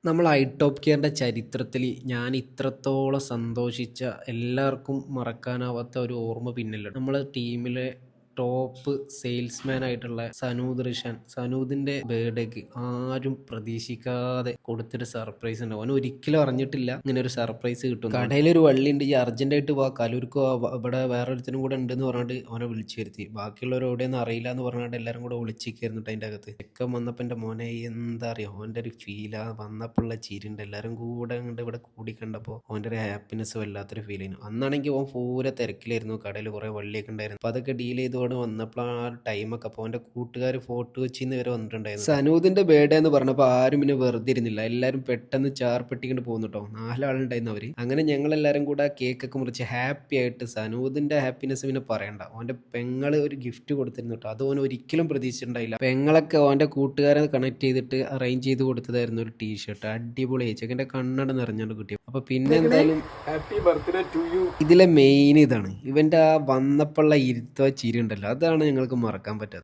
നമ്മൾ I top കെയറിൻ്റെ ചരിത്രത്തിൽ ഞാൻ ഇത്രത്തോളം സന്തോഷിച്ച എല്ലാവർക്കും മറക്കാനാവാത്ത ഒരു ഓർമ്മ പിന്നില്ല. നമ്മളെ ടീമിലെ ടോപ്പ് സെയിൽസ്മാൻ ആയിട്ടുള്ള സനൂദ് റിഷാൻ, സനൂദിന്റെ ബർത്ത്ഡേക്ക് ആരും പ്രതീക്ഷിക്കാതെ കൊടുത്തൊരു സർപ്രൈസ് ഉണ്ട്. അവൻ ഒരിക്കലും അറിഞ്ഞിട്ടില്ല ഇങ്ങനെ ഒരു സർപ്രൈസ് കിട്ടും. കടയിലൊരു വള്ളിയുണ്ട്, ഈ അർജന്റായിട്ട് വാ, കലൂർക്കോ ഇവിടെ വേറൊരുത്തനും കൂടെ ഉണ്ടെന്ന് പറഞ്ഞിട്ട് അവനെ വിളിച്ചു വരുത്തി. ബാക്കിയുള്ളവർ എവിടെയൊന്നും അറിയില്ല എന്ന് പറഞ്ഞിട്ട് എല്ലാവരും കൂടെ വിളിച്ചിരിക്കുന്നിട്ട് അതിൻ്റെ അകത്ത് ചെക്കൻ വന്നപ്പോൾ എൻ്റെ മോനെ എന്താ അറിയോ, അവൻ്റെ ഒരു ഫീലാ വന്നപ്പോഴുള്ള ചിരിണ്ട്. എല്ലാവരും കൂടെ കണ്ട് ഇവിടെ കൂടി കണ്ടപ്പോൾ അവൻ്റെ ഒരു ഹാപ്പിനെസ് വല്ലാത്തൊരു ഫീൽ ചെയ്യുന്നു. അന്നാണെങ്കിൽ അവൻ പൂര തിരക്കിലായിരുന്നു, കടയിൽ കുറേ വള്ളിയൊക്കെ ഉണ്ടായിരുന്നു. അപ്പോൾ അതൊക്കെ ഡീൽ ചെയ്തോടെ വന്നപ്പോൾ ആ ടൈമൊക്കെ അപ്പോൾ അവൻ്റെ കൂട്ടുകാർ ഫോട്ടോ വെച്ചിന്ന് വരെ വന്നിട്ടുണ്ടായിരുന്നു. സനൂദിന്റെ ബർത്ത്ഡേ എന്ന് പറഞ്ഞപ്പോൾ ആരും പിന്നെ വെറുതെ ഇരുന്നില്ല, എല്ലാവരും പെട്ടെന്ന് ചാർപ്പെട്ടിക്കൊണ്ട് പോകുന്നു കേട്ടോ. 4 ആളുണ്ടായിരുന്നു അവർ. അങ്ങനെ ഞങ്ങളെല്ലാവരും കൂടെ കേക്കൊക്കെ മുറിച്ച് ഹാപ്പി ആയിട്ട്, സനൂദിന്റെ ഹാപ്പിനെസ് പിന്നെ പറയണ്ട. അവൻ്റെ പെങ്ങള് ഒരു ഗിഫ്റ്റ് കൊടുത്തിരുന്നു കേട്ടോ, അത് അവൻ ഒരിക്കലും പ്രതീക്ഷിച്ചിട്ടുണ്ടായില്ല. പെങ്ങളൊക്കെ അവൻ്റെ കൂട്ടുകാരെ കണക്ട് ചെയ്തിട്ട് അറേഞ്ച് ചെയ്ത് കൊടുത്തതായിരുന്നു ഒരു ടീഷർട്ട്. അടിപൊളി, ചെക്കൻ്റെ കണ്ണട നിറഞ്ഞോണ്ട് കിട്ടി. അപ്പൊ പിന്നെ എന്തായാലും ഹാപ്പി ബർത്ത്ഡേ ടു യു. ഇതിലെ മെയിൻ ഇതാണ്, ഇവന്റെ ആ വന്നപ്പോഴുള്ള ഇരുത്തോ ചിരി ഉണ്ടല്ലോ, അതാണ് ഞങ്ങൾക്ക് മറക്കാൻ പറ്റാത്തത്.